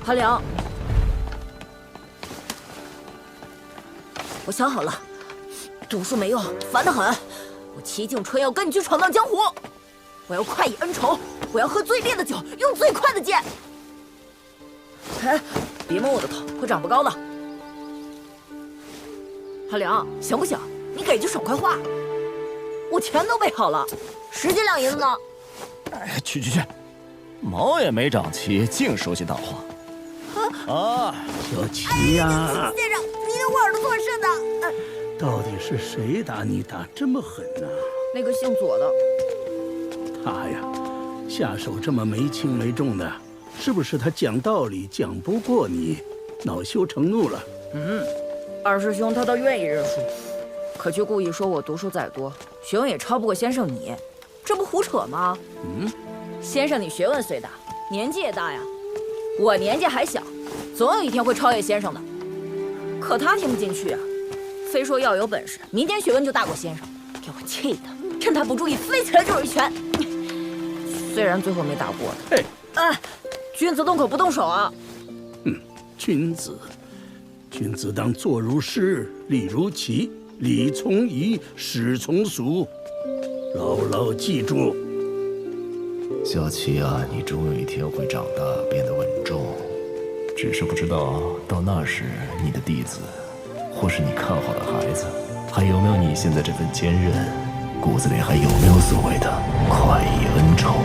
韩良，我想好了，读书没用，烦得很。我齐景春要跟你去闯荡江湖，我要快意恩仇，我要喝最烈的酒，用最快的剑。哎，别摸我的头，会长不高的。韩良，行不行？你给句爽快话。我钱都备好了，10几两银子呢。哎，去，毛也没长齐，净说些大话。啊，小齐呀！先生，你的耳朵做甚的？到底是谁打你打这么狠呢？那个姓左的。他呀，下手这么没轻没重的，是不是他讲道理讲不过你，恼羞成怒了？二师兄他倒愿意认输，可却故意说我读书再多，学问也超不过先生你，这不胡扯吗？先生你学问虽大，年纪也大呀，我年纪还小，总有一天会超越先生的。可他听不进去啊，非说要有本事，民间学问就大过先生，给我气的，趁他不注意飞起来就是一拳。虽然最后没打过他。哎，君子动口不动手啊！君子当坐如师，立如棋，礼从仪，史从俗，牢牢记住。小齐啊，你终有一天会长大，变得稳重。只是不知道到那时，你的弟子，或是你看好的孩子，还有没有你现在这份坚韧？骨子里还有没有所谓的快意恩仇？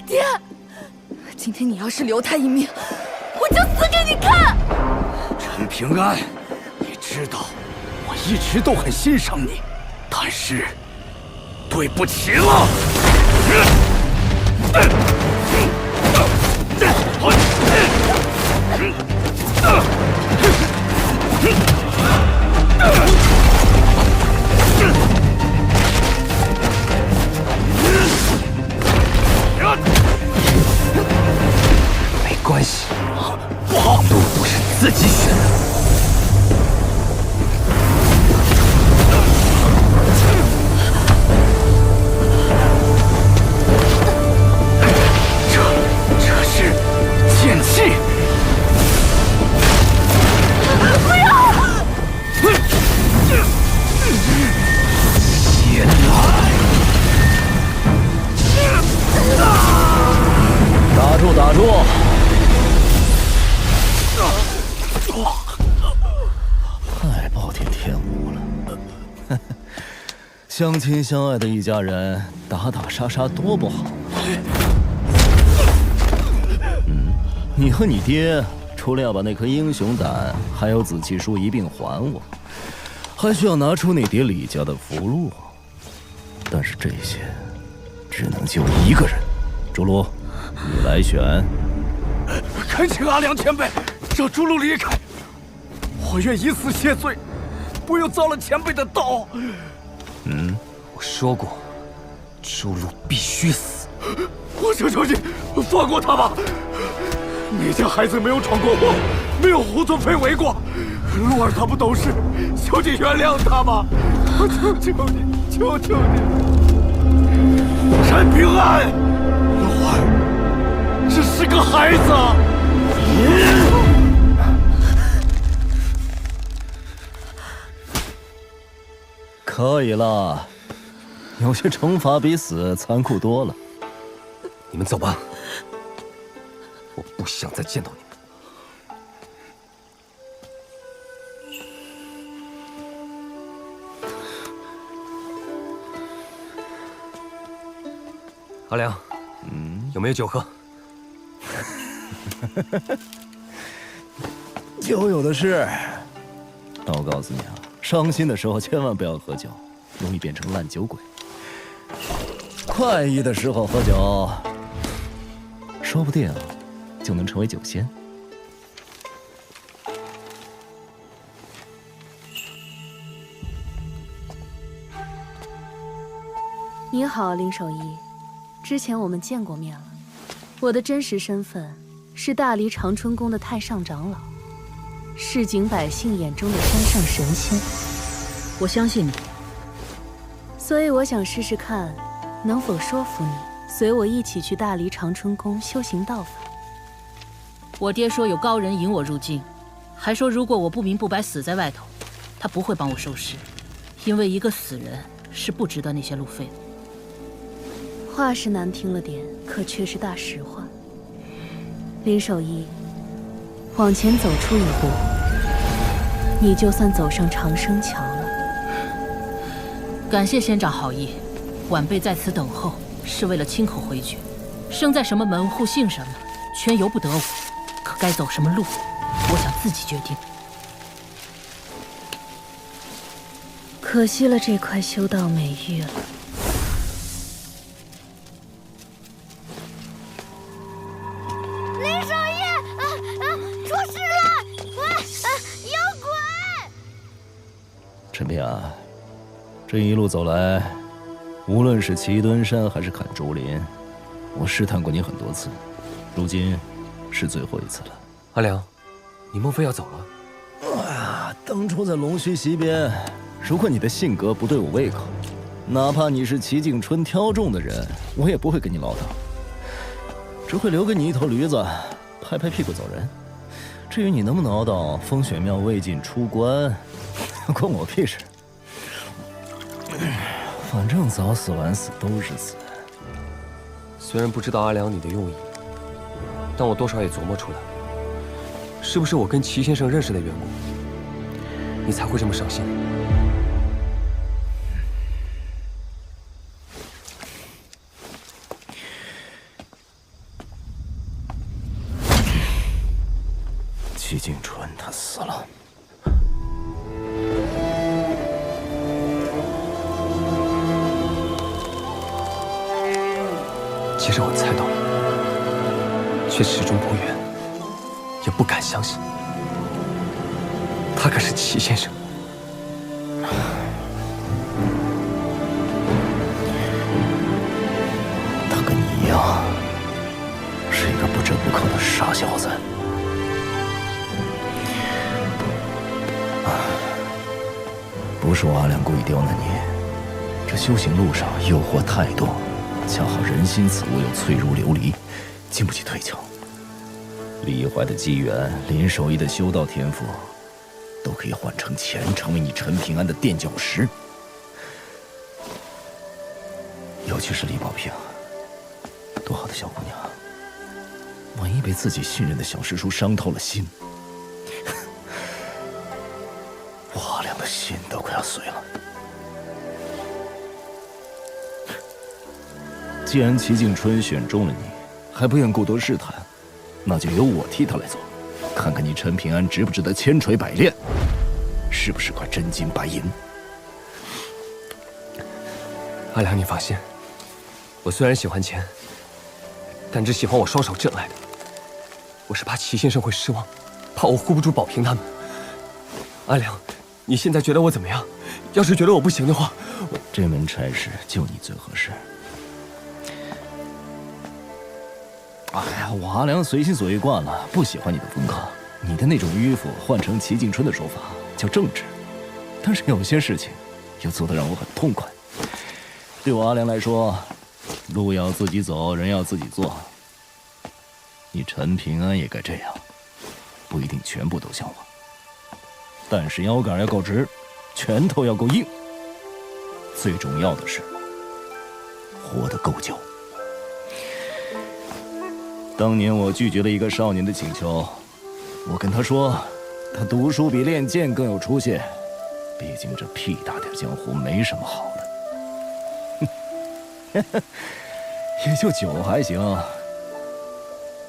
爹，今天你要是留他一命，我就死给你看！陈平安，你知道我一直都很欣赏你，但是对不起了。没关系，不好，路不是自己选的。这是剑气。不要！先来！打住！太暴殄天物了！相亲相爱的一家人，打打杀杀多不好。你和你爹除了要把那颗英雄胆还有紫气书一并还我，还需要拿出你爹李家的符箓。但是这些只能救一个人。朱卢，你来选。恳请阿良前辈让朱路离开，我愿以死谢罪，不用遭了前辈的刀。我说过，朱路必须死。我求你放过他吧！你家孩子没有闯过祸，没有胡作非为过，鹿儿他不懂事，求你原谅他吧！我求求你！陈平安，鹿儿只是个孩子。可以了，有些惩罚比死残酷多了。你们走吧，我不想再见到你们。阿良，有没有酒喝？酒有的是。但我告诉你啊，伤心的时候千万不要喝酒，容易变成烂酒鬼。快意的时候喝酒，说不定就能成为酒仙。你好，林守义，之前我们见过面了。我的真实身份是大黎长春宫的太上长老，市井百姓眼中的山上神仙。我相信你，所以我想试试看，能否说服你随我一起去大黎长春宫修行道法。我爹说有高人引我入境，还说如果我不明不白死在外头，他不会帮我收尸，因为一个死人是不值得那些路费的。话是难听了点，可却是大实话。林守一，往前走出一步，你就算走上长生桥了。感谢仙长好意，晚辈在此等候，是为了亲口回绝。生在什么门户，姓什么，全由不得我。可该走什么路，我想自己决定。可惜了这块修道美玉了。林守一，出事了！有鬼！陈平安，这一路走来，无论是齐敦山还是砍竹林，我试探过你很多次，如今是最后一次了。阿良，你莫非要走了？哎呀，当初在龙须溪边，如果你的性格不对我胃口，哪怕你是齐景春挑中的人，我也不会跟你唠叨，只会留给你一头驴子，拍拍屁股走人。至于你能不能熬到风雪庙未尽出关，关我屁事。反正早死晚死都是死。虽然不知道阿良你的用意，但我多少也琢磨出来，是不是我跟齐先生认识的缘故，你才会这么伤心？齐景春他死了。其实我猜到了，却始终不愿，也不敢相信，他可是齐先生。他跟你一样，是一个不折不扣的傻小子。不是我阿良故意刁难你，这修行路上诱惑太多，恰好人心此物又脆如琉璃，经不起推敲。李怀的机缘，林守一的修道天赋，都可以换成钱，成为你陈平安的垫脚石。尤其是李宝平，多好的小姑娘，万一被自己信任的小师叔伤透了心，我阿良的心都快要碎了。既然齐景春选中了你，还不愿过多试探，那就由我替他来做，看看你陈平安值不值得千锤百炼，是不是块真金白银。阿良，你放心，我虽然喜欢钱，但只喜欢我双手挣来的。我是怕齐先生会失望，怕我护不住宝平他们。阿良，你现在觉得我怎么样？要是觉得我不行的话，这门差事就你最合适。哎呀，我阿良随心所欲惯了，不喜欢你的风格。你的那种迂腐，换成齐景春的说法叫正直。但是有些事情，又做得让我很痛快。对我阿良来说，路要自己走，人要自己做。你陈平安也该这样，不一定全部都像我，但是腰杆要够直，拳头要够硬。最重要的是，活得够久。当年我拒绝了一个少年的请求，我跟他说，他读书比练剑更有出息，毕竟这屁大点江湖没什么好的。也就酒还行，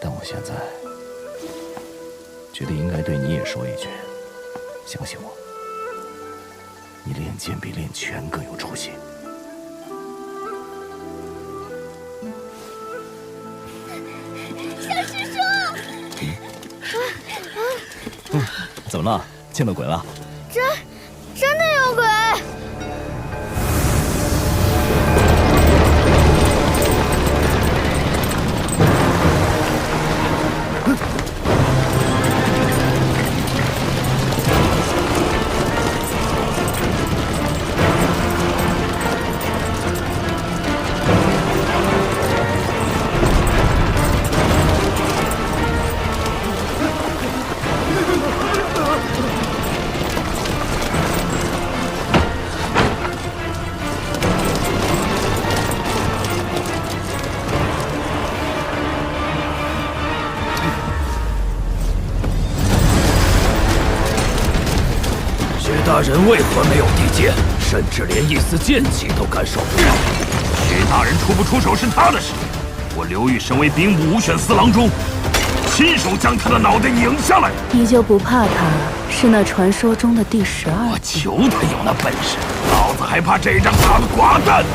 但我现在觉得应该对你也说一句，相信我，你练剑比练拳更有出息。小师叔，怎么了？见到鬼了？真的有鬼！大人为何没有地剑，甚至连一丝剑气都感受不到？徐大人出不出手是他的事，我刘裕身为兵部武选司郎中，亲手将他的脑袋拧下来。你就不怕他是那传说中的第12？我求他有那本事，老子还怕这张大的寡蛋！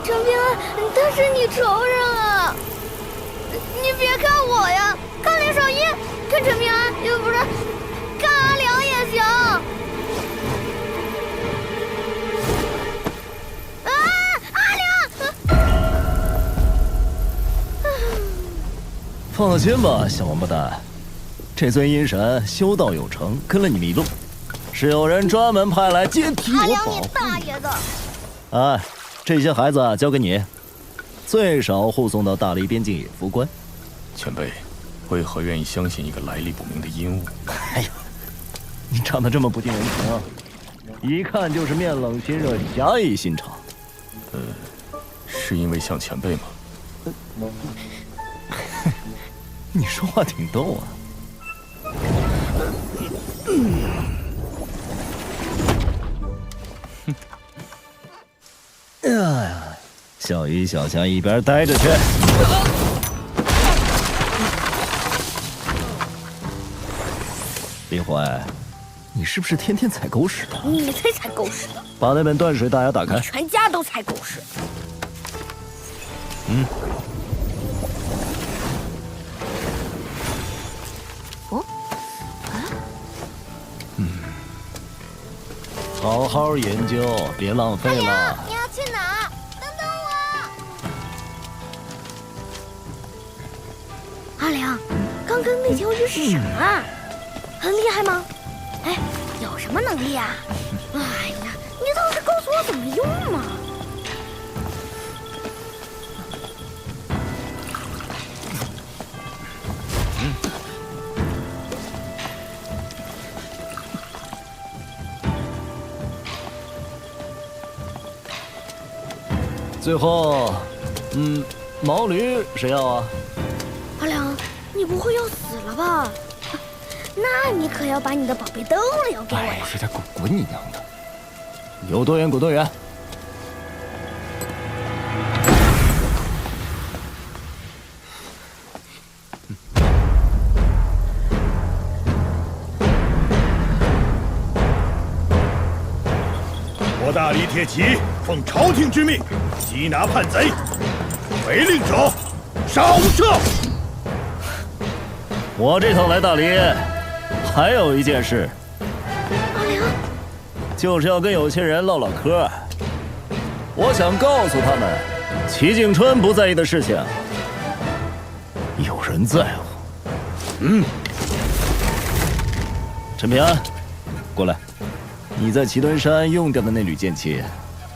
陈平安，他是你仇人啊！你别看我呀，看林少一，看陈平安，也不是，看阿良也行。啊，阿良！放了心吧，小王八蛋，这尊阴神修道有成，跟了你们一路，是有人专门派来接替我阿良，你保护大爷的！哎，这些孩子交给你，最少护送到大黎边境野夫关。前辈，为何愿意相信一个来历不明的阴物？哎呀，你长得这么不近人情，一看就是面冷心热、侠义心肠。是因为像前辈吗？你说话挺逗啊。哎呀，小鱼小虾一边待着去。林怀，你是不是天天踩狗屎的？你才踩狗屎的，把那本断水大牙打开。全家都踩狗屎。好好研究，别浪费了。你要去哪？等等我。阿良，刚刚那条鱼是什么啊？很厉害吗？哎，有什么能力啊？哎呀，你倒是告诉我怎么用嘛！最后，毛驴谁要啊？阿良，你不会要死了吧？那你可要把你的宝贝灯留给我呀！这点滚你娘的！有多远滚多远。我大黎铁骑奉朝廷之命缉拿叛贼，违令者杀无赦。我这趟来大黎，还有一件事，阿良，就是要跟有些人唠唠嗑。我想告诉他们，齐景春不在意的事情，有人在乎。陈平安，过来。你在祁墩山用掉的那缕剑气，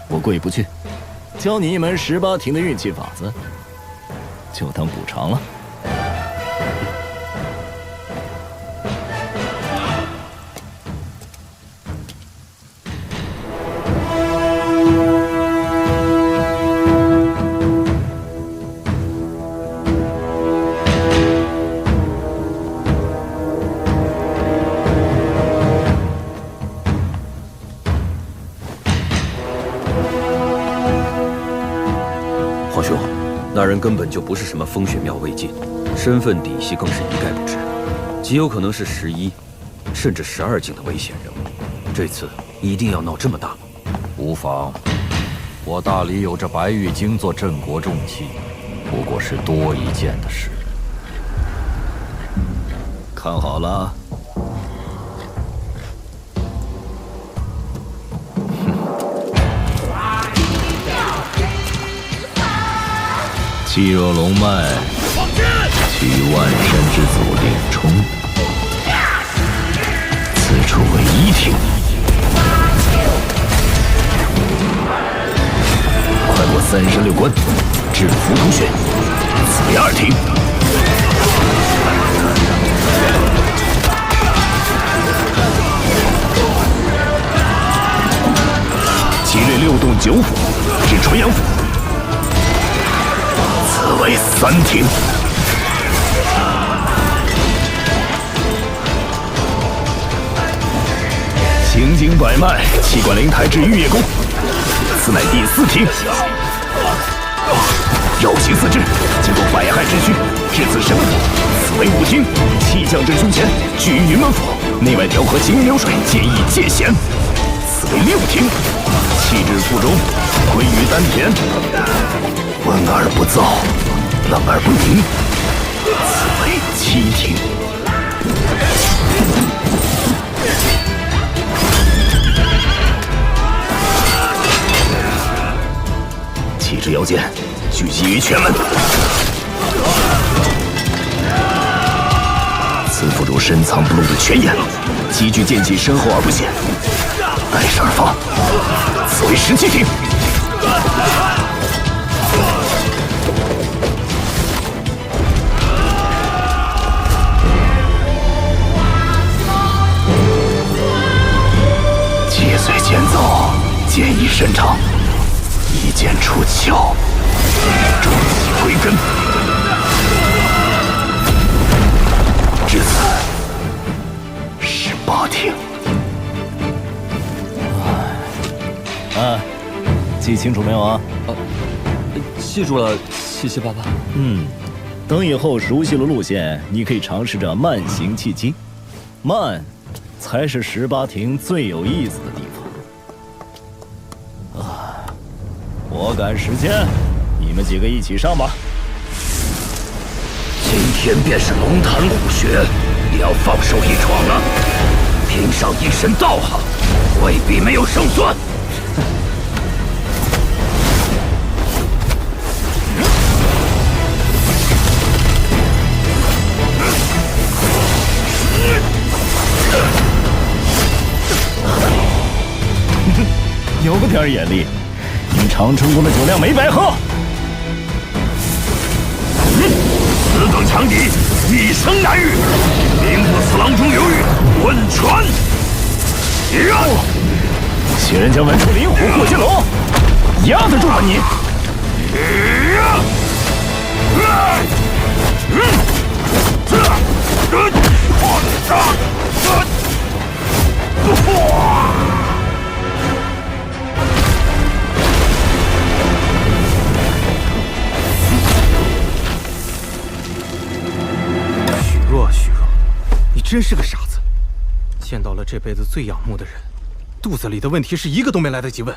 我过意不去，教你一门18庭的运气法子，就当补偿了。那人根本就不是什么风雪庙魏晋，身份底细更是一概不知，极有可能是11，甚至12境的危险人物。这次一定要闹这么大吗？无妨，我大黎有着白玉京做镇国重器，不过是多一件的事。看好了。气若龙脉，取万山之祖令冲，此处为1庭。快过36关，制服毒血，此为2庭。其略6洞9府至纯阳府，此为3庭。行经百脉，气贯灵台至玉叶宫，此乃第4庭。绕行4至，经过百害之躯，至此神府，此为5庭。气降至胸前，聚于云门府，内外调和行云流水，兼益界弦，此为6庭。气至腹中，归于丹田，闻而不燥，冷而不凝，此为7庭。气至腰间，聚集于拳门。此腹中深藏不露的拳眼，积聚剑气深厚而不显，带势而发，此为17庭。气随剑走，剑意深长，一剑出鞘，终其归根。至此18庭。记清楚没有啊？记住了，谢谢爸爸。等以后熟悉了路线，你可以尝试着慢行气机，慢才是18庭最有意思的地方。我赶时间，你们几个一起上吧。今天便是龙潭虎穴，你要放手一闯了，拼上一身道行，未必没有胜算。有点眼力，你长春宫的酒量没白喝。此等强敌，一生难遇，兵不死郎中刘裕，问传。仙人将玩出灵虎过金龙，压得住吗你？许若，你真是个傻子！见到了这辈子最仰慕的人，肚子里的问题是一个都没来得及问。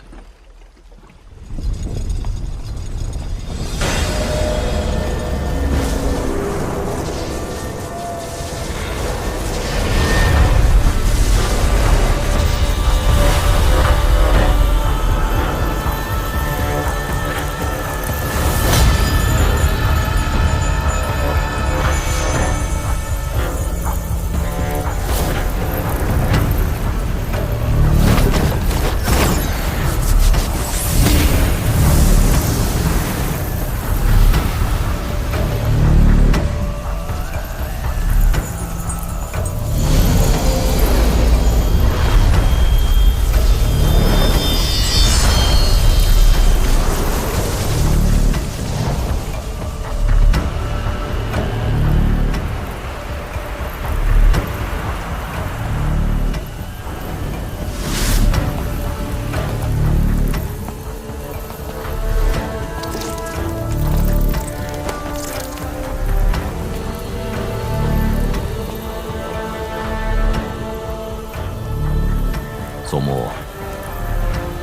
祖母，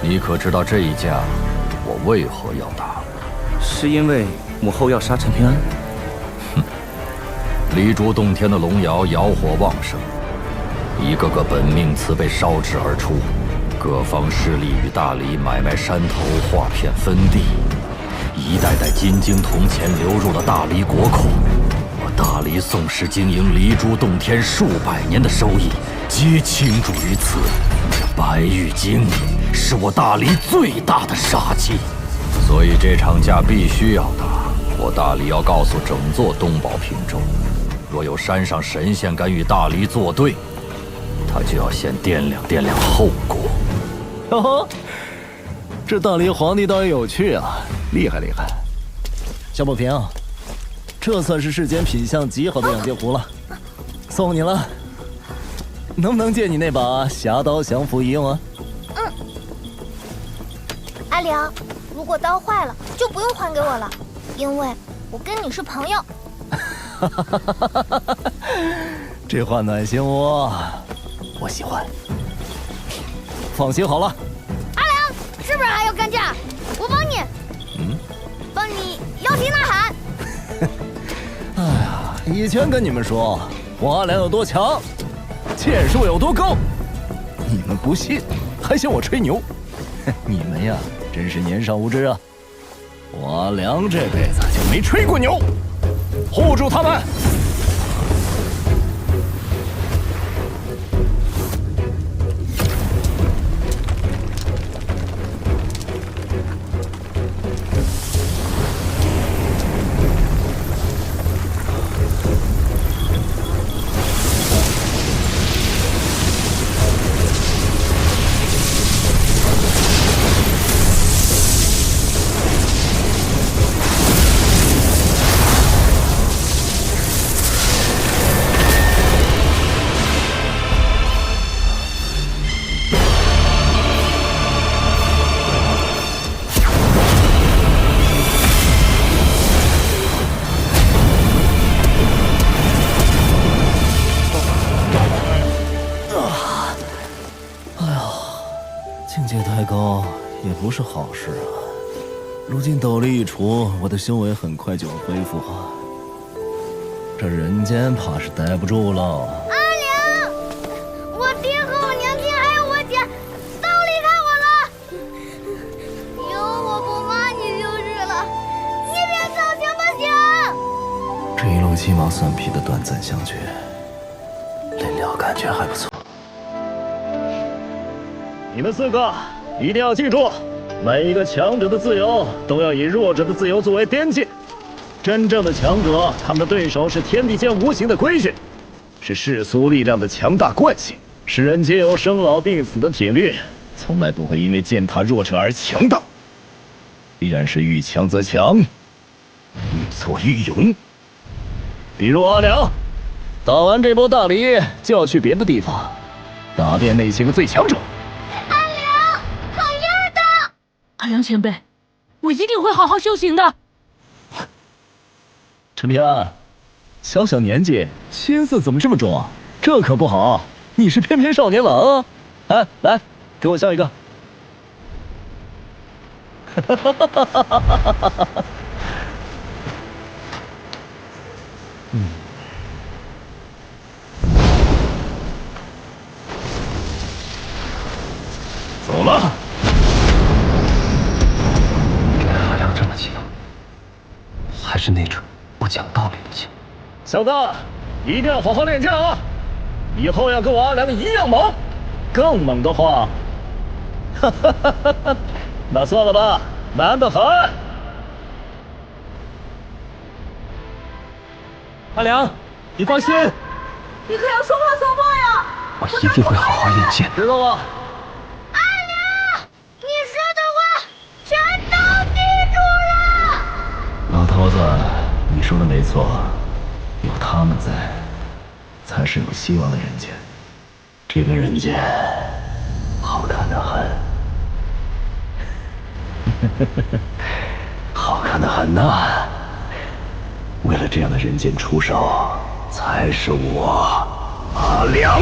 你可知道这一架我为何要打？是因为母后要杀陈平安？离珠洞天的龙窑窑火旺盛，一个个本命祠被烧制而出，各方势力与大理买卖山头，划片分地，一代代金晶铜钱流入了大理国库。我大理宋氏经营离珠洞天数百年的收益，皆倾注于此。这白玉京是我大理最大的杀器。所以这场架必须要打。我大理要告诉整座东宝平州，若有山上神仙敢与大理作对，他就要先掂量后果。哟呵，这大理皇帝倒也有趣啊，厉害！小宝平，这算是世间品相极好的养剑壶了，送你了。能不能借你那把侠刀降服一用啊？阿良，如果刀坏了，就不用还给我了，因为我跟你是朋友。这话暖心窝，我喜欢。放心好了。阿良，是不是还要干架？我帮你。帮你摇旗呐喊。哎呀，以前跟你们说我阿良有多强，剑术有多高，你们不信，还嫌我吹牛。你们呀，真是年少无知啊！我阿良这辈子就没吹过牛。护住他们！境界太高也不是好事啊！如今斗力一除，我的修为很快就要恢复啊！这人间怕是待不住了。阿良，我爹和我娘亲还有我姐都离开我了，以后我不骂你就是了，你别走行不行？这一路鸡毛蒜皮的短暂相聚，临了感觉还不错。你们4个一定要记住，每一个强者的自由都要以弱者的自由作为边界。真正的强者，他们的对手是天地间无形的规矩，是世俗力量的强大惯性，是人皆有生老病死的铁律，从来不会因为践踏弱者而强大。必然是遇强则强，遇挫愈勇。比如阿良，打完这波大礼就要去别的地方，打遍那些个最强者。阿良前辈，我一定会好好修行的。陈平安，小小年纪，心思怎么这么重啊？这可不好，你是翩翩少年郎啊！哎，来，给我笑一个。走了。阿良这么强，还是那种不讲道理的强。小子，一定要好好练剑啊！以后要跟我阿良一样猛，更猛的话，那算了吧，难得很。阿良，你放心，你可要说话算话呀！我一定会好好练剑，知道吗？阿良，你说的话全都记住了。老头子，你说的没错，有他们在，才是有希望的人间。这个人间，好看得很，好看得很呐！为了这样的人间出手，才是我阿良。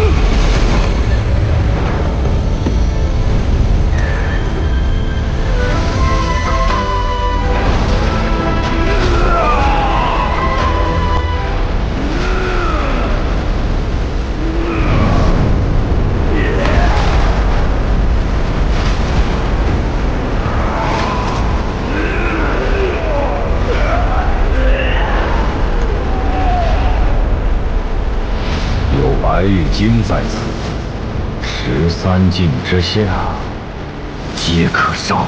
白玉京在此，13境之下皆可烧。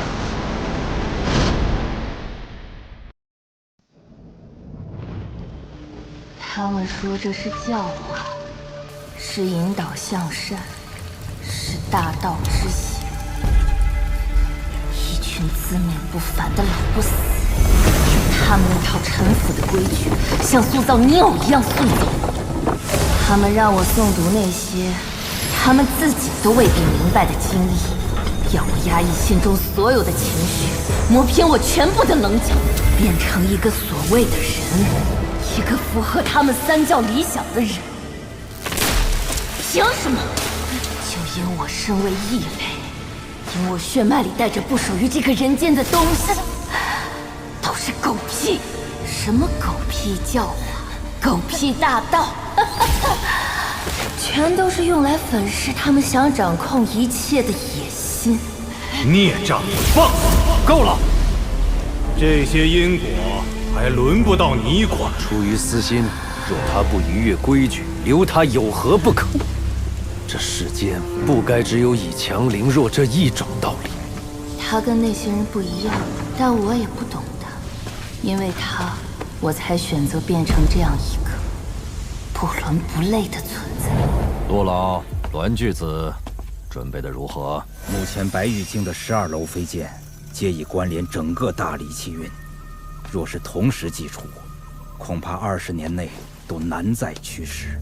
他们说这是教化，是引导向善，是大道之行。一群自命不凡的老不死，用他们那套陈腐的规矩，像塑造泥偶一样塑造。他们让我诵读那些他们自己都未必明白的经历，要我压抑心中所有的情绪，磨平我全部的棱角，变成一个所谓的人，一个符合他们三教理想的人。凭什么？就因我身为异类，因我血脉里带着不属于这个人间的东西，都是狗屁！什么狗屁教化，狗屁大道，全都是用来粉饰他们想掌控一切的野心。孽障，放！够了！这些因果还轮不到你管。出于私心，若他不逾越规矩，留他有何不可？这世间不该只有以强凌弱这一种道理。他跟那些人不一样，但我也不懂他，因为他，我才选择变成这样一个不伦不类的存在。陆老、栾巨子，准备的如何？目前白玉京的12楼飞剑，皆已关联整个大理气运。若是同时祭出，恐怕20年内都难再驱使。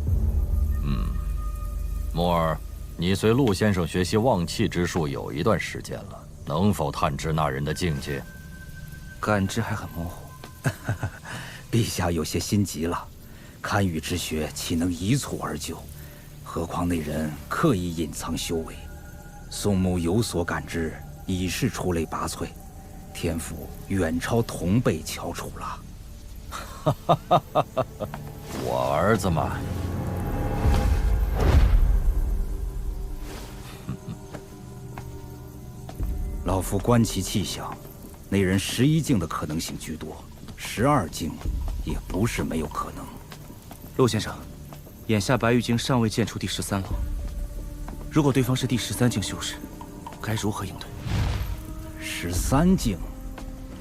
木儿，你随陆先生学习旺气之术有一段时间了，能否探知那人的境界？感知还很模糊。陛下有些心急了，堪舆之学岂能一蹴而就？何况那人刻意隐藏修为，宋牧有所感知，已是出类拔萃，天赋远超同辈翘楚了。我儿子嘛，老夫观其气象，那人11境的可能性居多，12境也不是没有可能。陆先生，眼下白玉京尚未建出第13楼，如果对方是第13境修士，该如何应对？13境，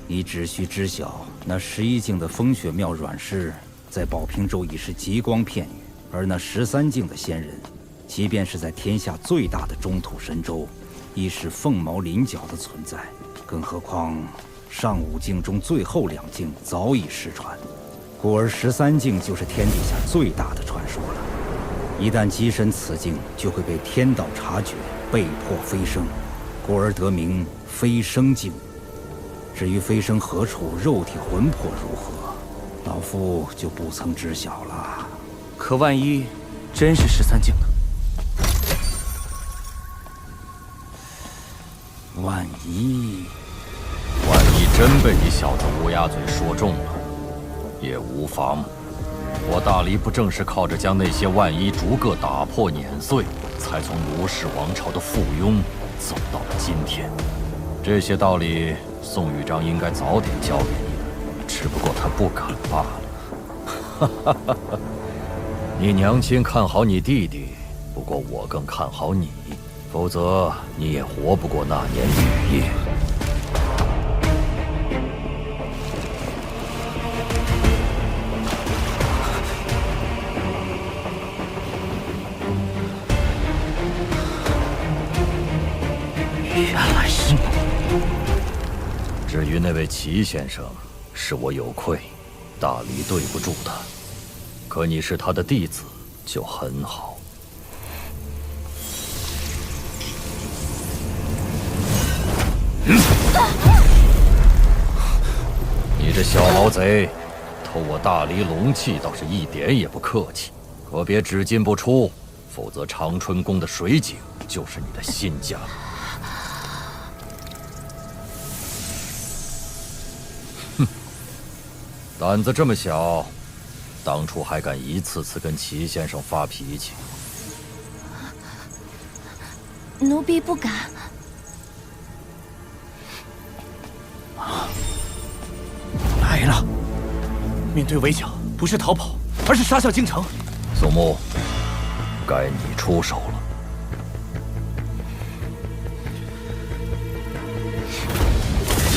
你只需知晓，那11境的风雪庙阮氏在宝平州已是极光片羽，而那13境的仙人，即便是在天下最大的中土神州，亦是凤毛麟角的存在。更何况上5境中最后2境早已失传，故而13境就是天底下最大的传说了。一旦跻身此境，就会被天道察觉，被迫飞升，故而得名飞升境。至于飞升何处，肉体魂魄如何，老夫就不曾知晓了。可万一真是13境呢？万一真被你小子乌鸦嘴说中了，也无妨。我大黎不正是靠着将那些万一逐个打破碾碎，才从卢氏王朝的附庸走到了今天？这些道理，宋玉章应该早点教给你的，只不过他不敢罢了。你娘亲看好你弟弟，不过我更看好你，否则你也活不过那年雨夜。原来是你。至于那位齐先生，是我有愧，大黎对不住他。可你是他的弟子，就很好。你这小毛贼，偷我大黎龙气倒是一点也不客气，可别只进不出，否则长春宫的水井就是你的新家。胆子这么小，当初还敢一次次跟齐先生发脾气。奴婢不敢。来了！面对围剿，不是逃跑，而是杀向京城。宋牧，该你出手了。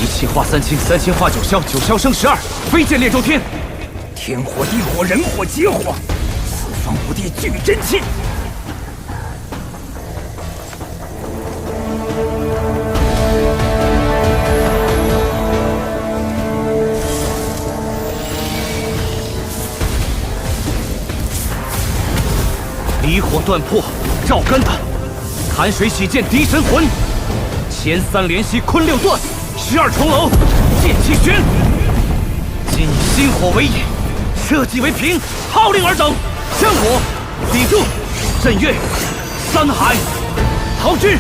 一气化三清，三清化九霄，九霄生12，飞剑列周天。天火、地火、人火、劫火，四方五帝聚真气。离火断魄，照肝胆；潭水洗剑，敌神魂。前三连袭，坤六断；12重楼，剑气轩。今以心火为引，社稷为凭，号令而等。香火，砥柱，震岳，山海，桃枝，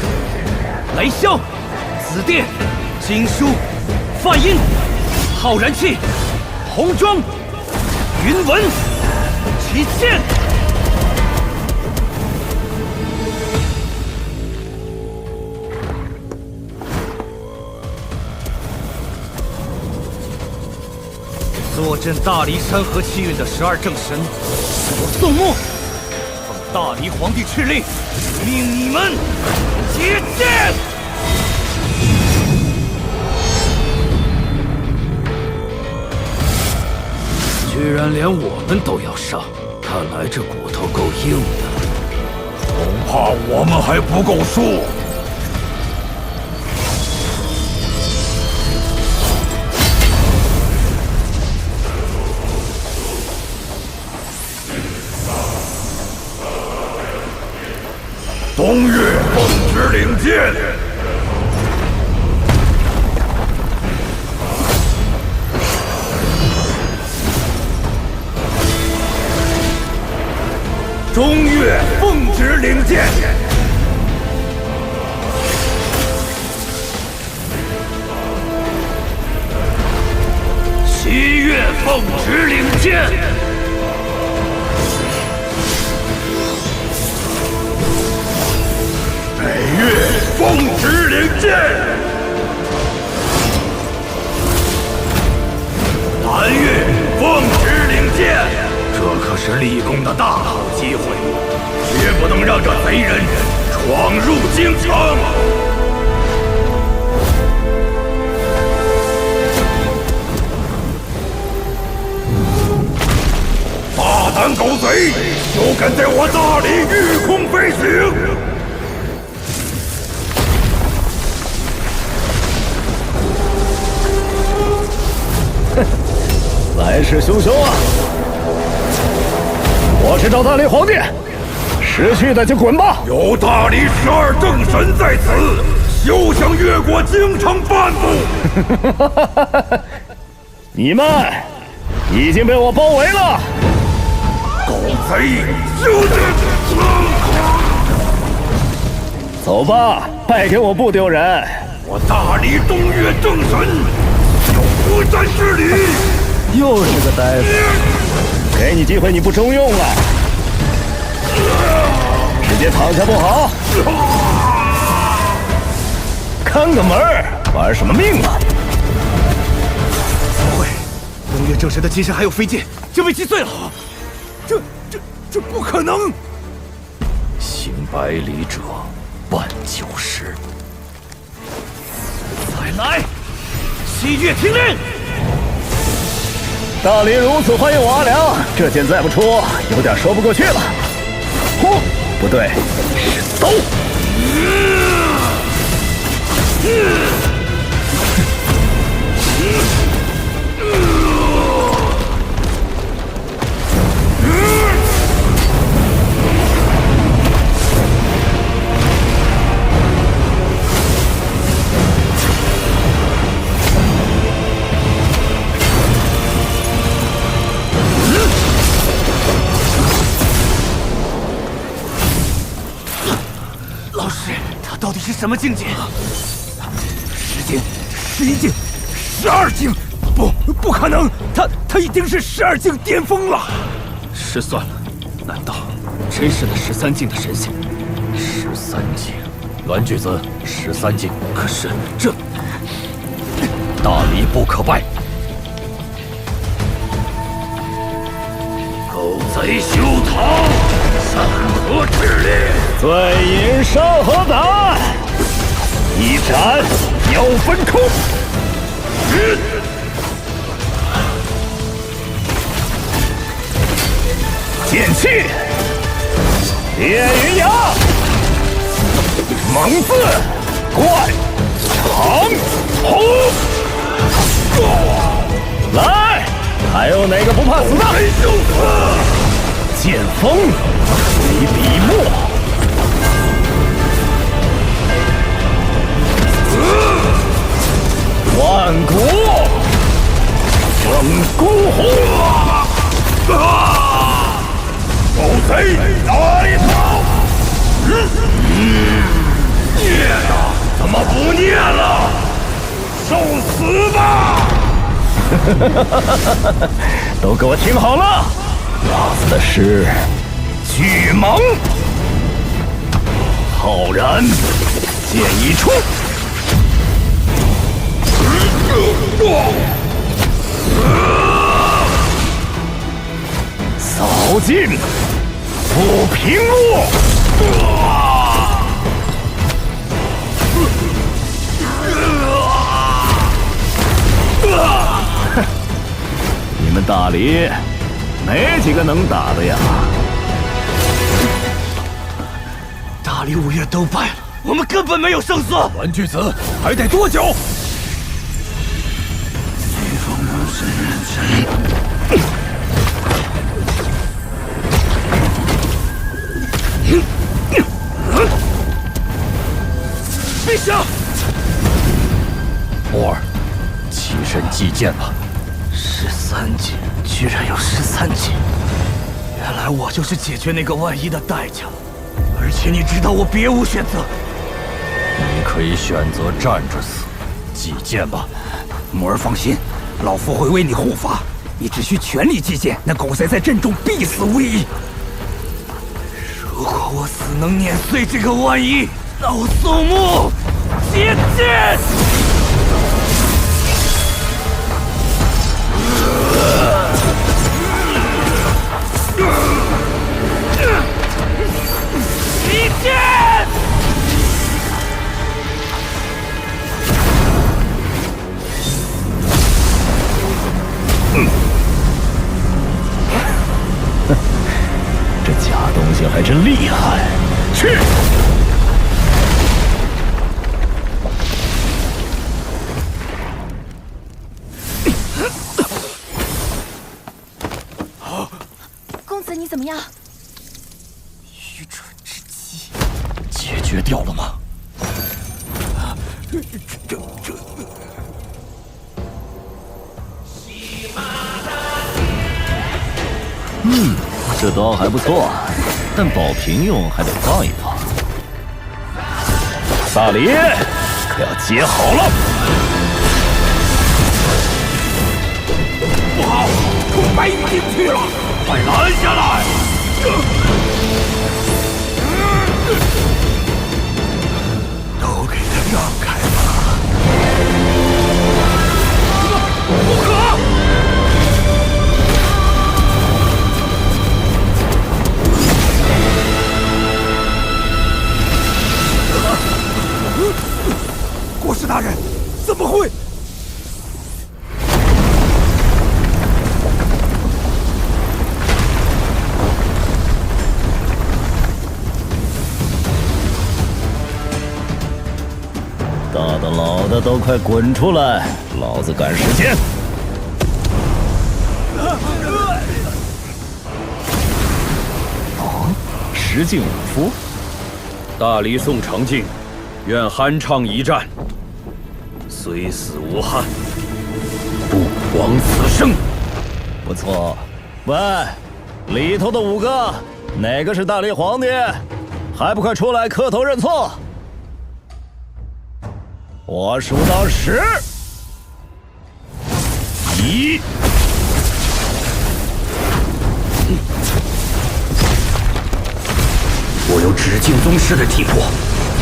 雷霄，紫电，经书，梵音，浩然气，红妆，云纹，起剑。坐镇大离山河气运的12正神，我宋墨奉大离皇帝敕令，命你们结剑。居然连我们都要杀，看来这骨头够硬的。恐怕我们还不够数。东岳奉旨领剑，中岳奉旨领剑，西岳奉旨领剑。北岳奉旨领剑，南岳奉旨领剑。这可是立功的大好机会，绝不能让这贼人闯入京城。大胆狗贼，休敢在我大理御空飞行！来势汹汹啊！我是赵大理皇帝，识趣的就滚吧！有大理12正神在此，休想越过京城半步！你们已经被我包围了！狗贼，休得！走吧，败给我不丢人。我大理东岳正神有不战之理。又是个呆子，给你机会你不中用了，直接躺下不好？看个门儿，玩什么命啊？怎么会？东岳正神的金身还有飞剑，就被击碎了。这不可能！行百里者半九十。再来！西岳听令！大理如此欢迎我阿良，这剑再不出，有点说不过去了。呼，不对，是刀。到底是什么境界？10境、11境、12境，不可能！他已经是12境巅峰了。失算了，难道真是那13境的神仙？13境，栾巨子，13境。可是这大理不可败。狗贼休逃！山河炽烈，醉饮山河胆，一斩要分空。剑气，烈云崖，猛字贯长虹。来，还有哪个不怕死的？剑锋为笔墨，万古正孤红。狗贼哪里跑？念了，怎么不念了？受死吧！都给我听好了，老子的是巨蟒。浩然，剑一出，扫尽不平路。你们大理没几个能打的呀！大理五岳都败了，我们根本没有胜算。文巨子还得多久？陛下，墨儿，起身祭剑吧。13级，居然有13级！原来我就是解决那个万一的代价。而且你知道我别无选择。你可以选择站着死，祭剑吧。墨儿放心，老夫会为你护法。你只需全力祭剑，那狗贼在阵中必死无疑。如果我死能碾碎这个万一，那我宋穆接剑！击剑！这假东西还真厉害！去！公子，你怎么样？愚蠢之极，解决掉了吗？这刀还不错，但保平用还得放一放。萨里，可要接好了！不好，冲白羽进去了，快拦下来！都给他让开吧！不可！国师大人，怎么会？大的老的都快滚出来，老子赶时间！哦，石镜武夫，大理宋长靖，愿酣畅一战，虽死无憾，不枉此生。不错。喂，里头的5个，哪个是大理皇帝？还不快出来磕头认错！我数到10，1。我有止境宗师的体魄，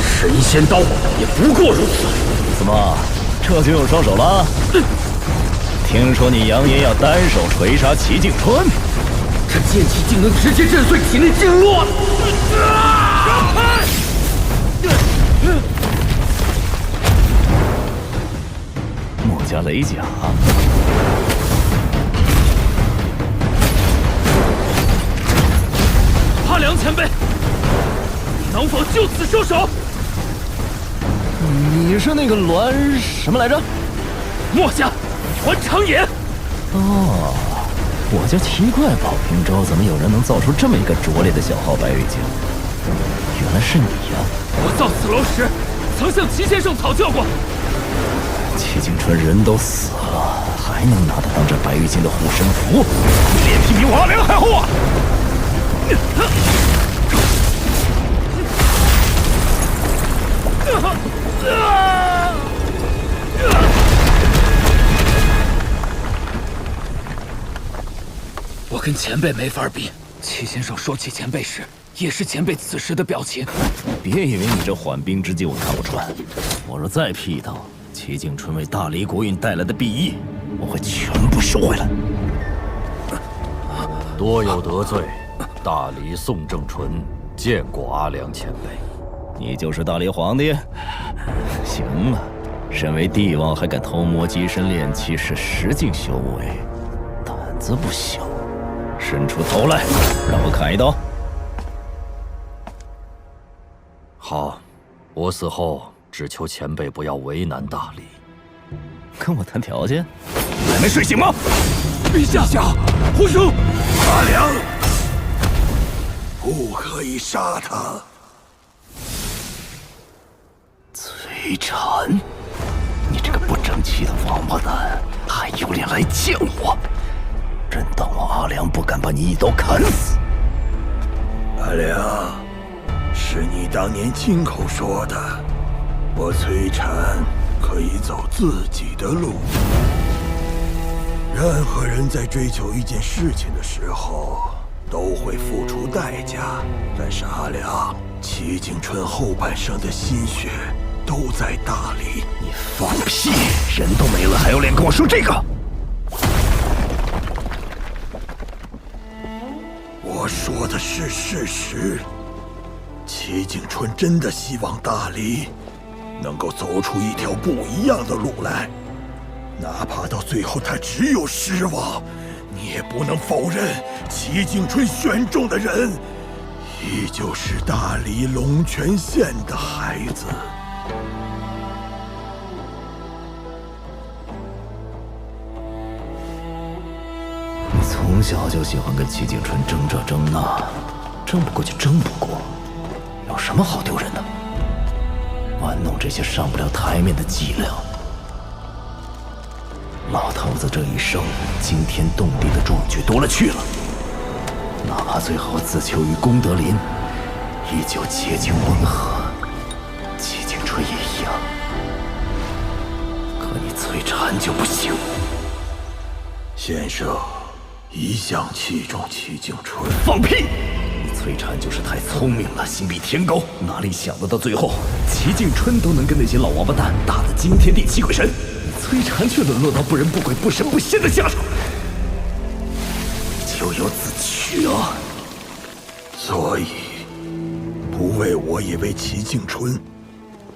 神仙刀也不过如此。怎么，这就有双手了？听说你扬言要单手锤杀齐景春，这剑气竟能直接震碎体内经络！让开！墨家雷甲。前辈，能否就此收手？你是那个栾什么来着？墨家栾长野。哦，我就奇怪宝平州怎么有人能造出这么一个拙劣的小号白玉镜。原来是你呀！我造此楼时，曾向齐先生讨教过。齐景春人都死了，还能拿他当这白玉镜的护身符？脸皮比我阿良还厚啊！我跟前辈没法比。齐先生说起前辈时，也是前辈此时的表情。别以为你这缓兵之计我看不穿，我若再劈头，齐景春为大黎国运带来的裨益，我会全部收回来。多有得罪，大黎宋正纯见过阿良前辈。你就是大黎皇帝？行了，身为帝王还敢偷摸机身炼器，是实境修为，胆子不小。伸出头来，让我砍一刀。好，我死后只求前辈不要为难大黎。跟我谈条件？还没睡醒吗？陛下，胡叔，阿良，不可以杀他。崔禅，你这个不争气的王八蛋，还有脸来见我？真当我阿良不敢把你一刀砍死？阿良，是你当年亲口说的，我崔禅可以走自己的路。任何人在追求一件事情的时候，都会付出代价。但是阿良，齐景春后半生的心血都在大理。你放屁！人都没了，还有脸跟我说这个？我说的是事实。齐景春真的希望大黎能够走出一条不一样的路来，哪怕到最后他只有失望，你也不能否认齐景春选中的人依旧是大黎龙泉县的孩子。你从小就喜欢跟齐景春争这争那，争不过就争不过，有什么好丢人的？玩弄这些上不了台面的伎俩。老头子这一生惊天动地的壮举多了去了，哪怕最后自囚于功德林，依旧洁净温和。齐景春也一样，可你崔禅就不行。先生一向器重齐景春。放屁！你崔禅就是太聪明了，心比天高，哪里想得到最后齐景春都能跟那些老王八蛋打得惊天地泣鬼神，你崔禅却沦落到不人不鬼不神不仙的下场，咎由自取啊！所以不为我也为齐景春。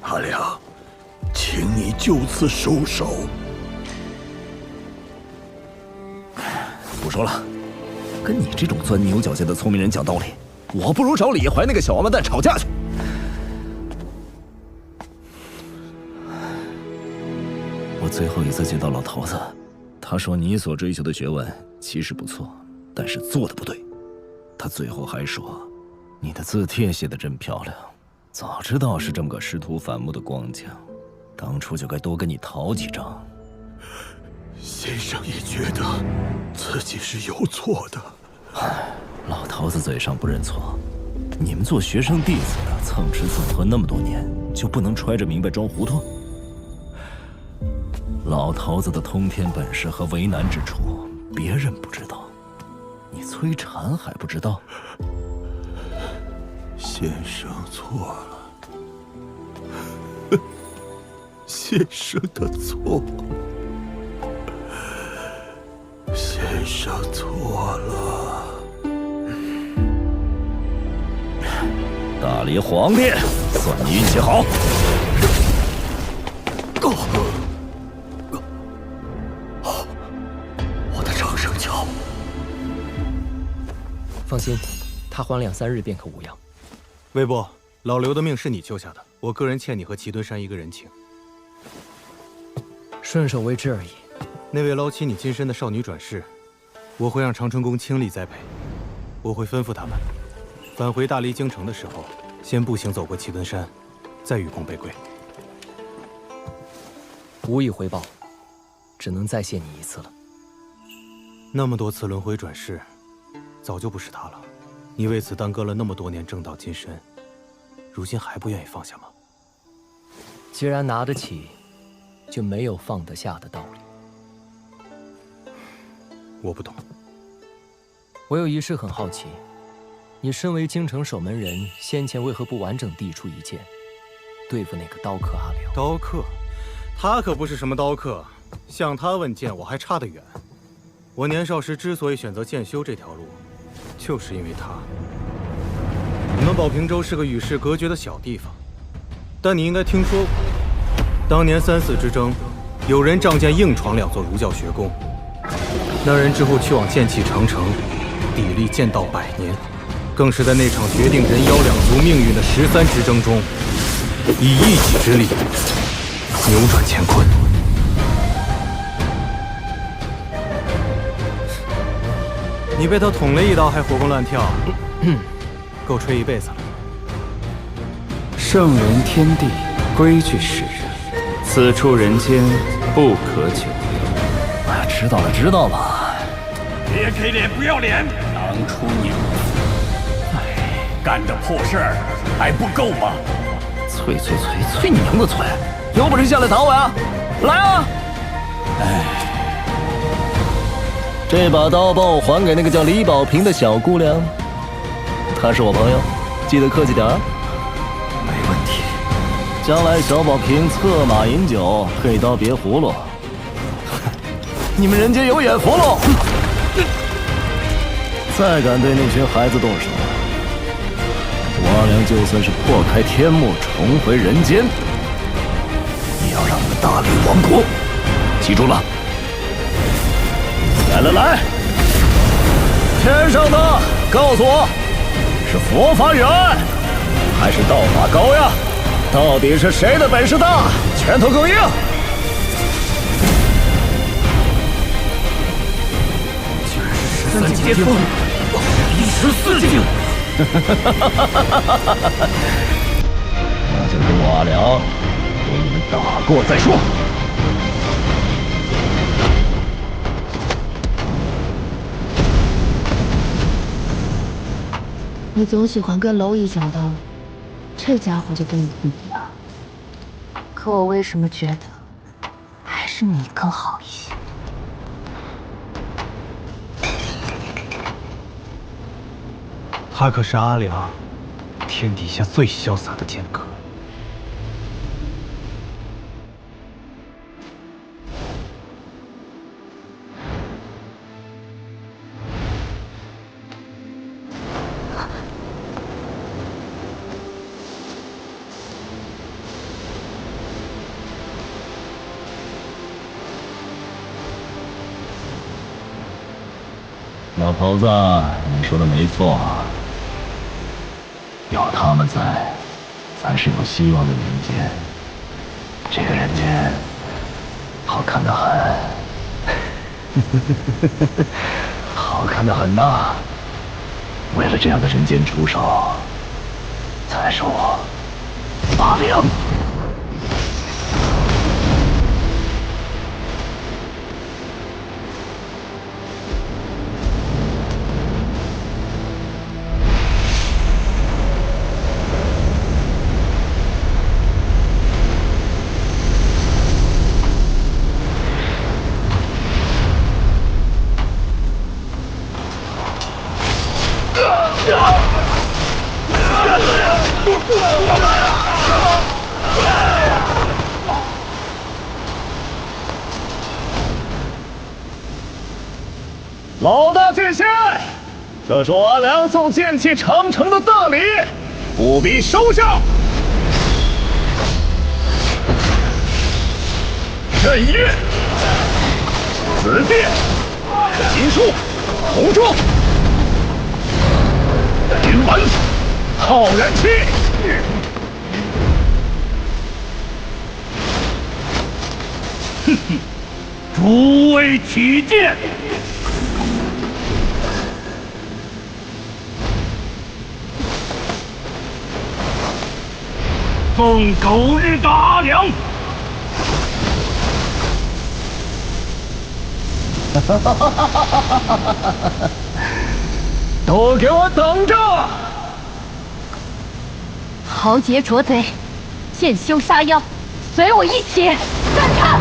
阿良，请你就此收手。不说了，跟你这种钻牛角尖的聪明人讲道理，我不如找李怀那个小王八蛋吵架去。我最后一次见到老头子，他说你所追求的学问其实不错，但是做的不对。他最后还说，你的字帖写得真漂亮，早知道是这么个师徒反目的光景，当初就该多跟你讨几张。先生也觉得自己是有错的。老头子嘴上不认错，你们做学生弟子的蹭吃蹭喝那么多年，就不能揣着明白装糊涂？老头子的通天本事和为难之处，别人不知道，你崔禅还不知道？先生错了，先生的错，先生错了。大黎皇帝，算你运气好。放心，他缓2、3日便可无恙。魏部，老刘的命是你救下的，我个人欠你和齐敦山一个人情。顺手为之而已。那位捞起你金身的少女转世，我会让长春宫倾力栽培。我会吩咐他们，返回大离京城的时候，先步行走过齐敦山，再与共背归。无以回报，只能再谢你一次了。那么多次轮回转世，早就不是他了。你为此耽搁了那么多年正道金身，如今还不愿意放下吗？既然拿得起，就没有放得下的道理。我不懂。我有一事很好奇，你身为京城守门人，先前为何不完整递出一剑，对付那个刀客阿辽？刀客？他可不是什么刀客，向他问剑我还差得远。我年少时之所以选择剑修这条路，就是因为他。你们宝平州是个与世隔绝的小地方，但你应该听说过，当年3、4之争，有人仗剑硬闯2座儒教学宫，那人之后去往剑气长城，砥砺剑道100年，更是在那场决定人妖2族命运的13之争中，以一己之力扭转乾坤。你被他捅了一刀还活蹦乱跳，够吹一辈子了。圣人天地，规矩使人，此处人间不可久留。哎呀，知道了知道了。别给脸不要脸！当初你干这破事儿还不够吗？催你娘的催！有本事下来打我呀！来啊！哎，这把刀帮我还给那个叫李宝平的小姑娘，她是我朋友，记得客气点儿。没问题。将来小宝平策马饮酒，配刀别葫芦。你们人间有眼福喽！再敢对那群孩子动手，我阿良就算是破开天幕重回人间，也要让你们大理亡国！记住了。来，天上的告诉我，是佛法远还是道法高呀？到底是谁的本事大，拳头更硬？居然是13境巅峰，第14境。那就跟我阿良给你们打过再说。你总喜欢跟蝼蚁讲道理，这家伙就跟你不一样。可我为什么觉得还是你更好一些？他可是阿良，天底下最潇洒的剑客。老头子，你说的没错，有他们在，咱是有希望的人间。这个人间好看得很，好看得很呐。为了这样的人间出手，才是我阿良。老大见仙，这是我阿良送剑气长城的大礼，务必收下。这一月，紫电，金树，红柱。云门，浩然气。哼哼，诸位起见。奉狗日大梁！都给我等着！豪杰拙贼，见凶杀妖，随我一起干他！